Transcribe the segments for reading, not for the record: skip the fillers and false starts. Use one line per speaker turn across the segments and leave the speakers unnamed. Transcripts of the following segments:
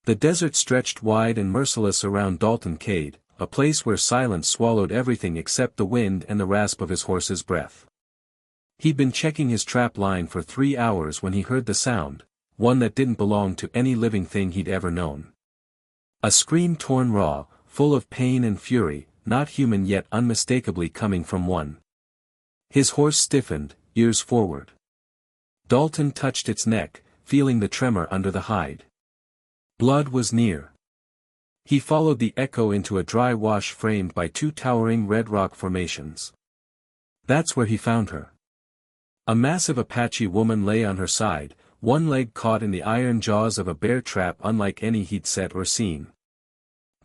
The desert stretched wide and merciless around Dalton Cade, a place where silence swallowed everything except the wind and the rasp of his horse's breath. He'd been checking his trap line for 3 hours when he heard the sound, one that didn't belong to any living thing he'd ever known. A scream torn raw, full of pain and fury, not human yet unmistakably coming from one. His horse stiffened, ears forward. Dalton touched its neck, feeling the tremor under the hide. Blood was near. He followed the echo into a dry wash framed by 2 towering red rock formations. That's where he found her. A massive Apache woman lay on her side, one leg caught in the iron jaws of a bear trap unlike any he'd set or seen.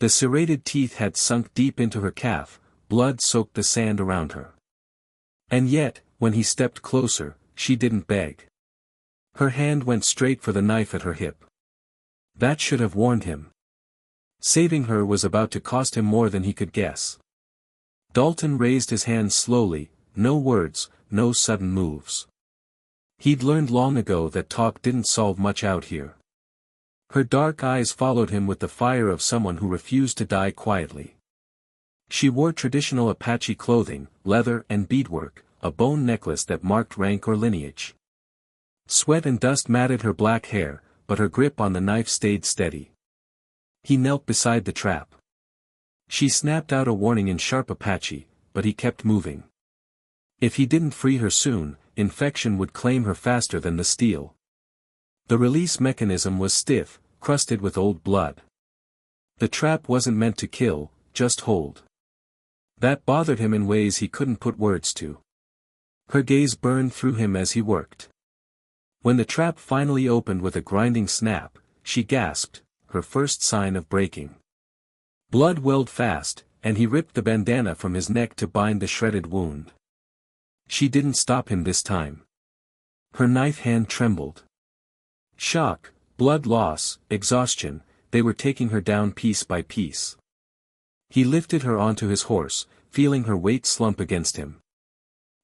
The serrated teeth had sunk deep into her calf, blood soaked the sand around her. And yet, when he stepped closer, she didn't beg. Her hand went straight for the knife at her hip. That should have warned him. Saving her was about to cost him more than he could guess. Dalton raised his hands slowly, no words, no sudden moves. He'd learned long ago that talk didn't solve much out here. Her dark eyes followed him with the fire of someone who refused to die quietly. She wore traditional Apache clothing, leather and beadwork, a bone necklace that marked rank or lineage. Sweat and dust matted her black hair, but her grip on the knife stayed steady. He knelt beside the trap. She snapped out a warning in sharp Apache, but he kept moving. If he didn't free her soon, infection would claim her faster than the steel. The release mechanism was stiff, crusted with old blood. The trap wasn't meant to kill, just hold. That bothered him in ways he couldn't put words to. Her gaze burned through him as he worked. When the trap finally opened with a grinding snap, she gasped, her first sign of breaking. Blood welled fast, and he ripped the bandana from his neck to bind the shredded wound. She didn't stop him this time. Her knife hand trembled. Shock, blood loss, exhaustion, they were taking her down piece by piece. He lifted her onto his horse, feeling her weight slump against him.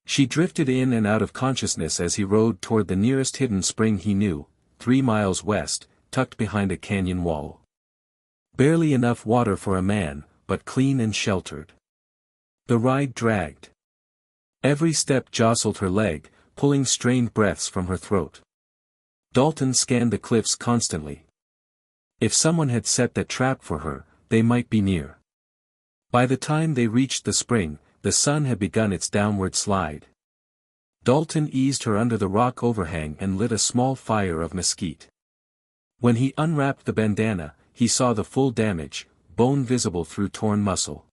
She drifted in and out of consciousness as he rode toward the nearest hidden spring he knew, 3 miles west, tucked behind a canyon wall. Barely enough water for a man, but clean and sheltered. The ride dragged. Every step jostled her leg, pulling strained breaths from her throat. Dalton scanned the cliffs constantly. If someone had set that trap for her, they might be near. By the time they reached the spring, the sun had begun its downward slide. Dalton eased her under the rock overhang and lit a small fire of mesquite. When he unwrapped the bandana, he saw the full damage, bone visible through torn muscle.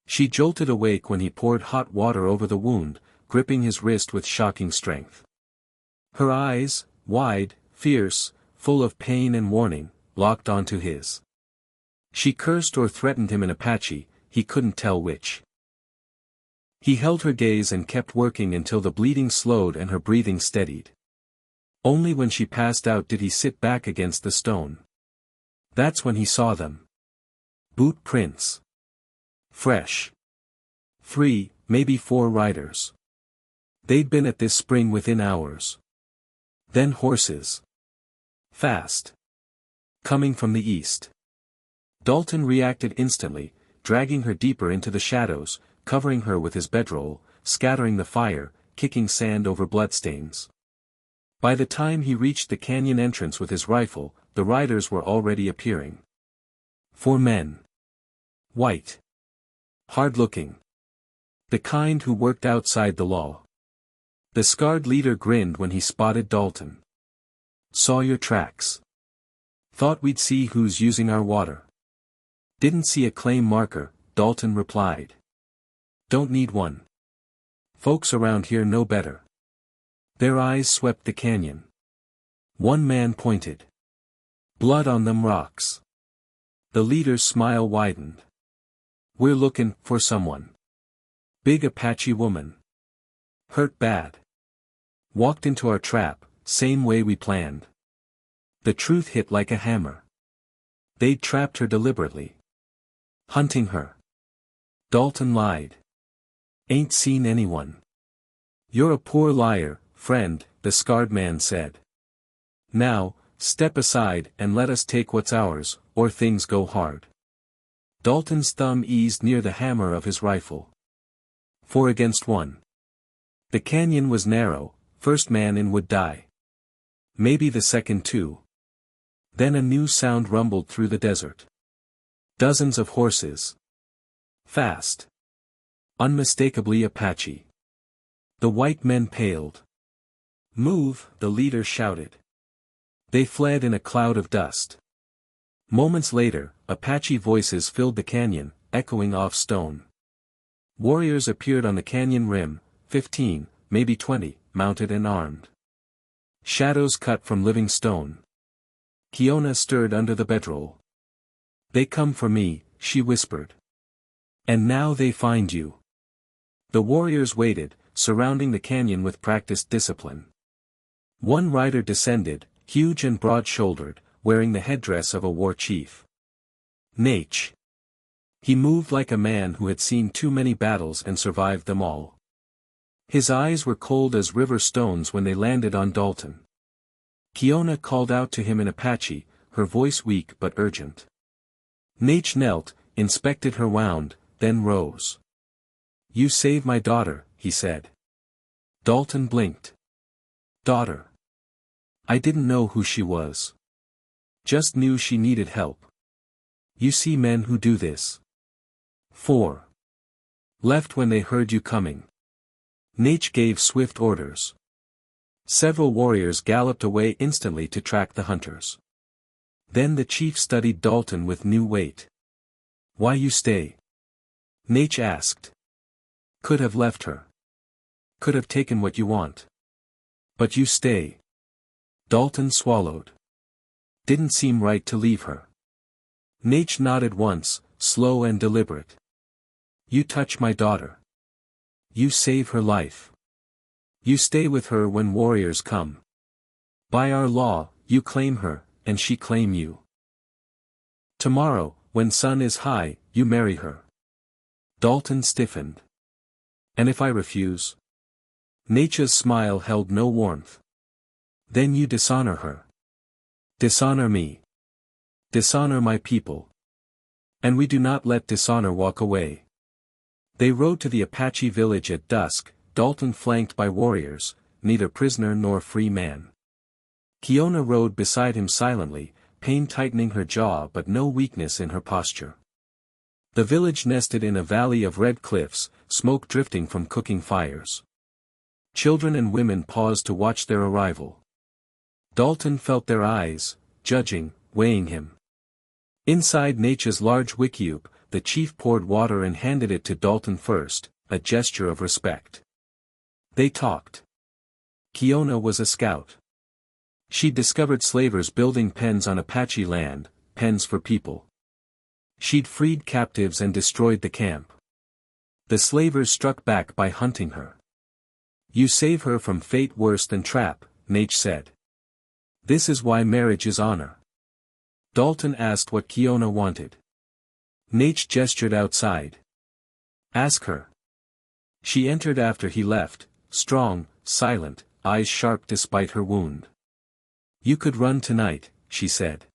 She jolted awake when he poured hot water over the wound, gripping his wrist with shocking strength. Her eyes, wide, fierce, full of pain and warning, locked onto his. She cursed or threatened him in Apache, he couldn't tell which. He held her gaze and kept working until the bleeding slowed and her breathing steadied. Only when she passed out did he sit back against the stone. That's when he saw them. Boot prints. Fresh. 3, maybe 4 riders. They'd been at this spring within hours. Then horses. Fast. Coming from the east. Dalton reacted instantly, dragging her deeper into the shadows, covering her with his bedroll, scattering the fire, kicking sand over bloodstains. By the time he reached the canyon entrance with his rifle, the riders were already appearing. 4 men. White. Hard-looking. The kind who worked outside the law. The scarred leader grinned when he spotted Dalton. Saw your tracks. Thought we'd see who's using our water. Didn't see a claim marker, Dalton replied. Don't need one. Folks around here know better. Their eyes swept the canyon. One man pointed. Blood on them rocks. The leader's smile widened. We're looking for someone. Big Apache woman. Hurt bad. Walked into our trap, same way we planned. The truth hit like a hammer. They'd trapped her deliberately. Hunting her. Dalton lied. Ain't seen anyone. You're a poor liar, friend, the scarred man said. Now, Step aside and let us take what's ours, or things go hard. Dalton's thumb eased near the hammer of his rifle. 4 against 1. The canyon was narrow, first man in would die. Maybe the second too. Then a new sound rumbled through the desert. Dozens of horses. Fast. Unmistakably Apache. The white men paled. Move, the leader shouted. They fled in a cloud of dust. Moments later, Apache voices filled the canyon, echoing off stone. Warriors appeared on the canyon rim, 15, maybe 20, mounted and armed. Shadows cut from living stone. Kiona stirred under the bedroll. They come for me, she whispered. And now they find you. The warriors waited, surrounding the canyon with practiced discipline. One rider descended, huge and broad-shouldered, wearing the headdress of a war chief. Nach. He moved like a man who had seen too many battles and survived them all. His eyes were cold as river stones when they landed on Dalton. Kiona called out to him in Apache, her voice weak but urgent. Nach knelt, inspected her wound, then rose. You saved my daughter, he said. Dalton blinked. Daughter. I didn't know who she was. Just knew she needed help. You see men who do this. 4. Left when they heard you coming. Nach gave swift orders. Several warriors galloped away instantly to track the hunters. Then the chief studied Dalton with new weight. Why you stay? Nach asked. Could have left her. Could have taken what you want. But you stay. Dalton swallowed. Didn't seem right to leave her. Nach nodded once, slow and deliberate. You touch my daughter. You save her life. You stay with her when warriors come. By our law, you claim her, and she claim you. Tomorrow, when sun is high, you marry her. Dalton stiffened. And if I refuse? Nach's smile held no warmth. Then you dishonor her. Dishonor me. Dishonor my people. And we do not let dishonor walk away. They rode to the Apache village at dusk, Dalton flanked by warriors, neither prisoner nor free man. Kiona rode beside him silently, pain tightening her jaw but no weakness in her posture. The village nested in a valley of red cliffs, smoke drifting from cooking fires. Children and women paused to watch their arrival. Dalton felt their eyes, judging, weighing him. Inside Nach's large wickiup, the chief poured water and handed it to Dalton first, a gesture of respect. They talked. Kiona was a scout. She'd discovered slavers building pens on Apache land, pens for people. She'd freed captives and destroyed the camp. The slavers struck back by hunting her. You save her from fate worse than trap, Nach said. This is why marriage is honor. Dalton asked what Kiona wanted. Nach gestured outside. Ask her. She entered after he left, strong, silent, eyes sharp despite her wound. You could run tonight, she said.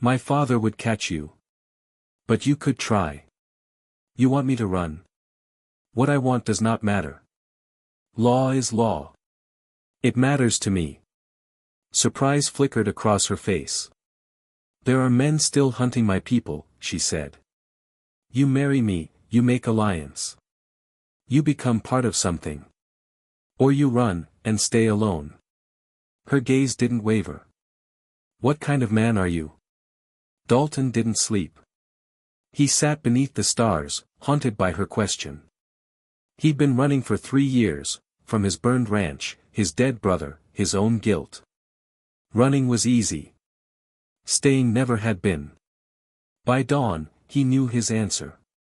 My father would catch you. But you could try. You want me to run? What I want does not matter. Law is law. It matters to me. Surprise flickered across her face. There are men still hunting my people, she said. You marry me, you make alliance. You become part of something. Or you run, and stay alone. Her gaze didn't waver. What kind of man are you? Dalton didn't sleep. He sat beneath the stars, haunted by her question. He'd been running for 3 years, from his burned ranch, his dead brother, his own guilt. Running was easy. Staying never had been. By dawn, he knew his answer.